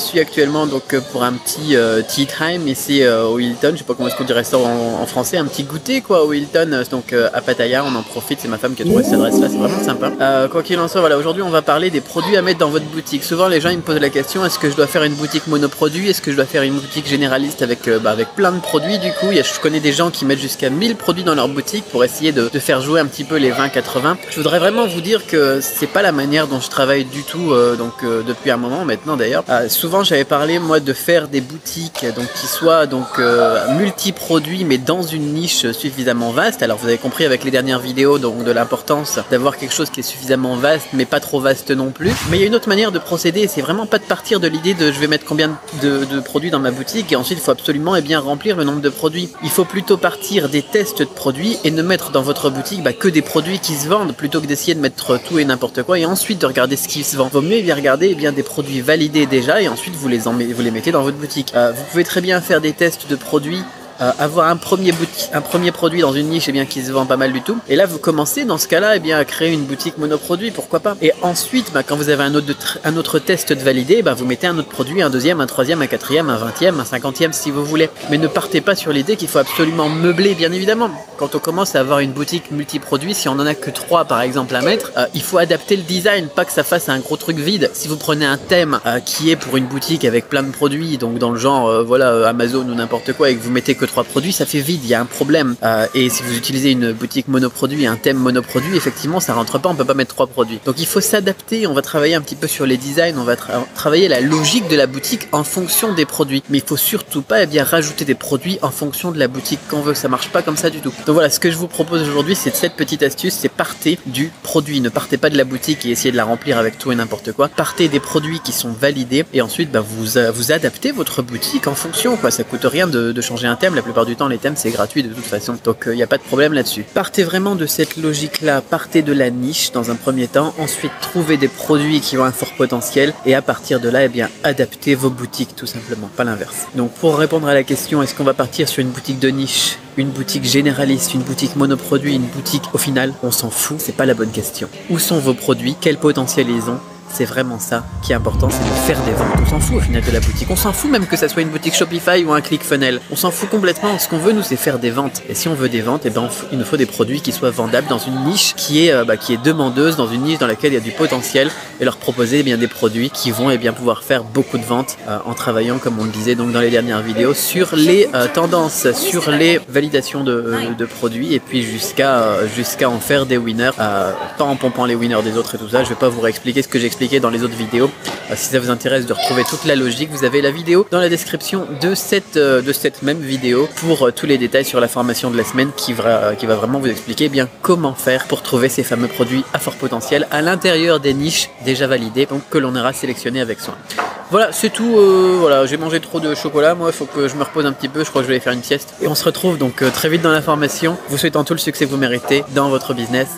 suis actuellement donc pour un petit tea time ici au Hilton. Je sais pas comment est-ce qu'on dirait ça en français, un petit goûter quoi au Hilton, donc à Pattaya. On en profite, c'est ma femme qui a trouvé cette adresse là, c'est vraiment sympa. Quoi qu'il en soit, voilà, aujourd'hui on va parler des produits à mettre dans votre boutique. Souvent les gens ils me posent la question, est-ce que je dois faire une boutique monoproduit, est-ce que je dois faire une boutique généraliste avec, avec plein de produits. Du coup je connais des gens qui mettent jusqu'à 1000 produits dans leur boutique pour essayer de faire jouer un petit peu les 20-80. Je voudrais vraiment vous dire que c'est pas la manière dont je travaille du tout, depuis un moment maintenant d'ailleurs. Souvent j'avais parlé moi de faire des boutiques donc qui soient donc multi-produits mais dans une niche suffisamment vaste. Alors vous avez compris avec les dernières vidéos donc de l'importance d'avoir quelque chose qui est suffisamment vaste mais pas trop vaste non plus. Mais il y a une autre manière de procéder, c'est vraiment pas de partir de l'idée de je vais mettre combien de produits dans ma boutique et ensuite il faut absolument remplir le nombre de produits. Il faut plutôt partir des tests de produits et ne mettre dans votre boutique que des produits qui se vendent plutôt que d'essayer de mettre tout et n'importe quoi et ensuite de regarder ce qui se vend. Vaut mieux regarder des produits validés déjà et ensuite vous les mettez dans votre boutique. Vous pouvez très bien faire des tests de produits, avoir un premier produit dans une niche qui se vend pas mal du tout, et là vous commencez dans ce cas là à créer une boutique monoproduit, pourquoi pas, et ensuite quand vous avez un autre test de validé, vous mettez un autre produit, un deuxième, un troisième, un quatrième, un 20e, un 50e si vous voulez, mais ne partez pas sur l'idée qu'il faut absolument meubler. Bien évidemment quand on commence à avoir une boutique multiproduit, si on en a que 3 par exemple à mettre, il faut adapter le design, pas que ça fasse un gros truc vide. Si vous prenez un thème qui est pour une boutique avec plein de produits, donc dans le genre voilà Amazon ou n'importe quoi, et que vous mettez que 3 produits, ça fait vide, il y a un problème. Et si vous utilisez une boutique monoproduit, un thème monoproduit, effectivement ça rentre pas, on peut pas mettre 3 produits. Donc il faut s'adapter, on va travailler un petit peu sur les designs, on va travailler la logique de la boutique en fonction des produits. Mais il faut surtout pas rajouter des produits en fonction de la boutique qu'on veut, ça marche pas comme ça du tout. Donc voilà, ce que je vous propose aujourd'hui, c'est cette petite astuce, c'est partez du produit, ne partez pas de la boutique et essayez de la remplir avec tout et n'importe quoi. Partez des produits qui sont validés et ensuite vous adaptez votre boutique en fonction, quoi. Ça coûte rien de changer un thème. La plupart du temps les thèmes c'est gratuit de toute façon, donc il n'y a pas de problème là-dessus. Partez vraiment de cette logique là, partez de la niche dans un premier temps, ensuite trouvez des produits qui ont un fort potentiel et à partir de là adaptez vos boutiques tout simplement, pas l'inverse. Donc pour répondre à la question, est-ce qu'on va partir sur une boutique de niche, une boutique généraliste, une boutique monoproduit, une boutique, au final on s'en fout, c'est pas la bonne question. Où sont vos produits, quel potentiel ils ont? C'est vraiment ça qui est important, c'est de faire des ventes. On s'en fout au final de la boutique, on s'en fout même que ça soit une boutique Shopify ou un ClickFunnels, on s'en fout complètement. Ce qu'on veut nous c'est faire des ventes, et si on veut des ventes, il nous faut des produits qui soient vendables dans une niche qui est demandeuse, dans une niche dans laquelle il y a du potentiel, et leur proposer des produits qui vont pouvoir faire beaucoup de ventes en travaillant, comme on le disait donc dans les dernières vidéos, sur les tendances, sur les validations de produits, et puis jusqu'à en faire des winners, pas en pompant les winners des autres et tout ça. Je vais pas vous réexpliquer ce que j'ai expliqué dans les autres vidéos. Si ça vous intéresse de retrouver toute la logique, vous avez la vidéo dans la description de cette même vidéo pour tous les détails sur la formation de la semaine qui va vraiment vous expliquer comment faire pour trouver ces fameux produits à fort potentiel à l'intérieur des niches déjà validées, donc que l'on aura sélectionné avec soin. Voilà, c'est tout. Voilà, j'ai mangé trop de chocolat, moi il faut que je me repose un petit peu, je crois que je vais aller faire une sieste, et on se retrouve donc très vite dans la formation, vous souhaitant tout le succès que vous méritez dans votre business.